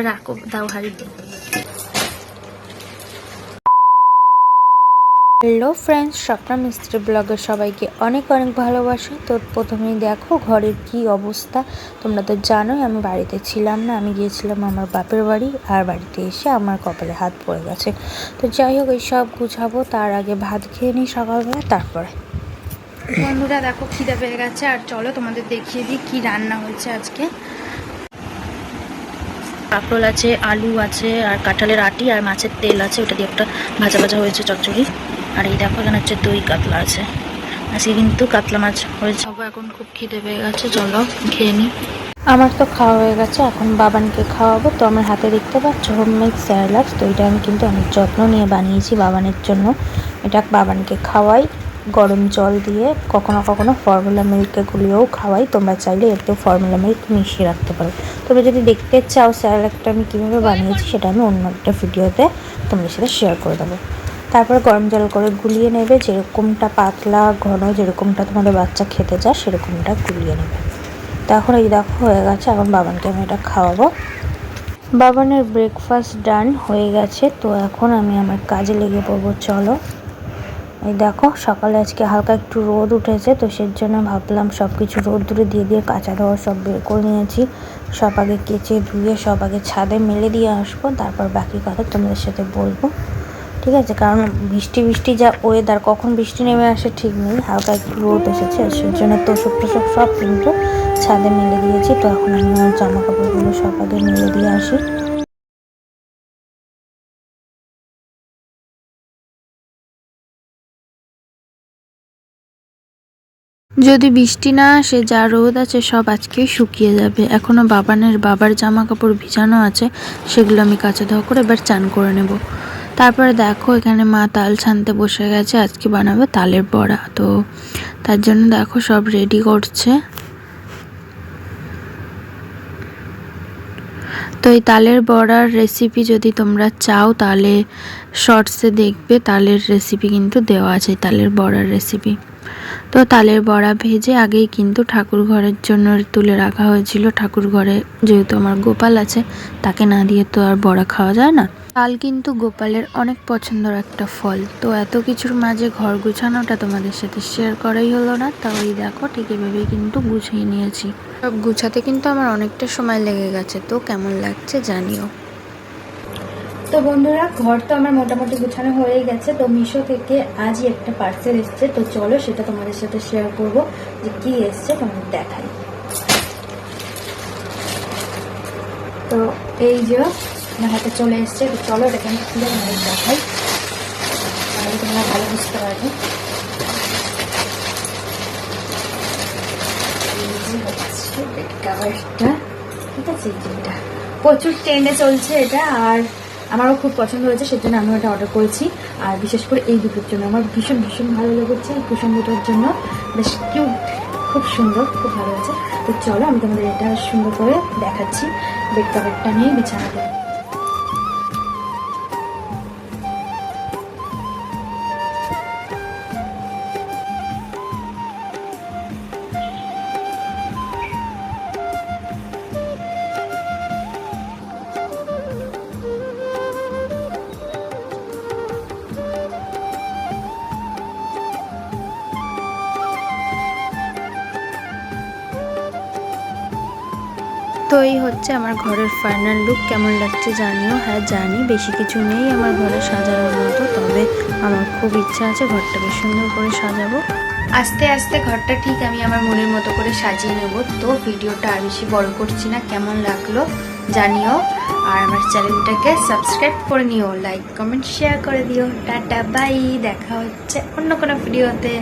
রাখো, দাও হাড়িতে। হ্যালো ফ্রেন্ডস, স্বপ্না মিস্ত্রি ব্লগের সবাইকে অনেক অনেক ভালোবাসা। তো প্রথমেই দেখো ঘরের কি অবস্থা। তোমরা তো জানোই আমি বাড়িতে ছিলাম না, আমি গিয়েছিলাম আমার বাপের বাড়ি। আর বাড়িতে এসে আমার কপালে হাত পড়ে গেছে। তো যাই হোক, এই সব গুছাবো, তার আগে ভাত খেয়ে নিই সকালবেলা। তারপরে বন্ধুরা দেখো খিদে পেয়ে গেছে, আর চলো তোমাদের দেখিয়ে দিই কি রান্না হয়েছে আজকে। কাঁকরোল আছে, আলু আছে, আর কাঁঠালের আটি আর মাছের তেল আছে, ওটা দিয়ে একটা ভাজা ভাজা হয়েছে চচ্চড়ি। আর এই দেখো এখানে হচ্ছে দই কাতলা আছে। আজকে কিন্তু কাতলা মাছ হয়েছে। এখন খুব খিদে পেয়ে গেছে, চলো খেয়ে নিই। আমার তো খাওয়া হয়ে গেছে, এখন বাবানকে খাওয়াবো। তো আমার হাতে দেখতে পাচ্ছ হোমমেড স্যালাড। তো এটা আমি কিন্তু অনেক যত্ন নিয়ে বানিয়েছি বাবানের জন্য। এটা বাবানকে খাওয়াই গরম জল দিয়ে, কখনো কখনো ফর্মুলা মিল্কে গুলিয়েও খাওয়াই। তোমরা চাইলে এতে ফর্মুলা মিল্ক মিশিয়ে রাখতে পারো। তোমরা যদি দেখতে চাও স্যালাডটা আমি কীভাবে বানিয়েছি, সেটা আমি অন্য একটা ভিডিওতে তোমাদের সাথে শেয়ার করে দেবো। তারপরে গরম জল করে গুলিয়ে নেবে, যেরকমটা পাতলা ঘন, যেরকমটা তোমাদের বাচ্চা খেতে চায় সেরকমটা গুলিয়ে নেবে। তো এখন এই দেখো হয়ে গেছে, এখন বাবানকে আমি এটা খাওয়াবো। বাবানের ব্রেকফাস্ট ডান হয়ে গেছে। তো এখন আমি আমার কাজে লেগে পড়বো, চলো। এই দেখো সকালে আজকে হালকা একটু রোদ উঠেছে, তো সেই জন্য ভাবলাম সব কিছু রোদ দূরে দিয়ে দিয়ে কাঁচা ধোয়া সব বের করে নিয়েছি। সব আগে কেচে ধুয়ে সব আগে ছাদে মেলে দিয়ে আসবো, তারপর বাকি কথা তোমাদের সাথে বলবো, ঠিক আছে? কারণ বৃষ্টি যা ওয়েদার, কখন বৃষ্টি নেমে আসে ঠিক নেই। হালকা একটু রোদ এসেছে, সেই জন্য তোষক টোষক সব কিন্তু ছাদে মেলে দিয়েছি। তো এখন আমি আমার জামা কাপড়গুলো সব আগে মেলে দিয়ে আসি। যদি বৃষ্টি না আসে, যা রোদ আছে সব আজকেই শুকিয়ে যাবে। এখনো বাবার জামা কাপড় ভিজানো আছে, সেগুলো আমি কাচা ধোয়া করে এবার চান করে নেব। তারপরে দেখো এখানে মা তাল ছানতে বসে গেছে, আজকে বানাবে তালের বড়া। তো তার জন্য দেখো সব রেডি করছে। তো এই তালের বড়ার রেসিপি যদি তোমরা চাও তাহলে শর্টসে দেখবে, তালের রেসিপি কিন্তু দেওয়া আছে, তালের বড়ার রেসিপি। তো তালের বড়া ভেজে আগেই কিন্তু ঠাকুর ঘরের জন্য তুলে রাখা হয়েছিল। ঠাকুর ঘরে যেহেতু আমার গোপাল আছে, তাকে না দিয়ে তো আর বড়া খাওয়া যায় না। তাল কিন্তু গোপালের অনেক পছন্দের একটা ফল। তো এত কিছুর মাঝে ঘর গুছানোটা তোমাদের সাথে শেয়ার করাই হলো না। তাও এই দেখো ঠিক এভাবেই কিন্তু গুছিয়ে নিয়েছি। সব গুছাতে কিন্তু আমার অনেকটা সময় লেগে গেছে। তো কেমন লাগছে জানিও। তো বন্ধুরা ঘর তো আমার মোটামুটি গুছানো হয়ে গেছে। তো মিশো থেকে আজই একটা পার্সেল এসছে, তো চলো সেটা তোমাদের সাথে শেয়ার করবো যে কি এসছে, তোমাদের দেখাই। তো এই যে আমার হাতে চলে এসছে, তো চলো এটাকে আমি খুলে তোমাদের দেখাই, তাহলে তোমরা ভালো বুঝতে পারবে। কাভারটা ঠিক আছে, যেটা প্রচুর ট্রেন্ডে চলছে এটা, আর আমারও খুব পছন্দ হয়েছে, সেজন্য আমি এটা অর্ডার করেছি। আর বিশেষ করে এই দুটোর জন্য আমার ভীষণ ভীষণ ভালো লেগেছে। এই কুশন দুটোর জন্য বেশ কিউট, খুব সুন্দর, খুব ভালো হয়েছে। তো চলো আমি তোমাদের এটা সুন্দর করে দেখাচ্ছি। বেড কভারটা নিয়ে বিছানাতে তো এই হচ্ছে আমার ঘরের ফাইনাল লুক। কেমন লাগছে জানিও। হ্যাঁ জানি বেশি কিছু নেই আমার ঘরে সাজানোর মতো, তবে আমার খুব ইচ্ছা আছে ঘরটা বেশ সুন্দর করে সাজাবো। আস্তে আস্তে ঘরটা ঠিক আমি আমার মনের মতো করে সাজিয়ে নেব। তো ভিডিওটা আর বেশি বড় করছি না, কেমন লাগলো জানিও। আর আমার চ্যানেলটাকে সাবস্ক্রাইব করে নিও, লাইক কমেন্ট শেয়ার করে দিও। টাটা বাই, দেখা হচ্ছে অন্য কোনো ভিডিওতে।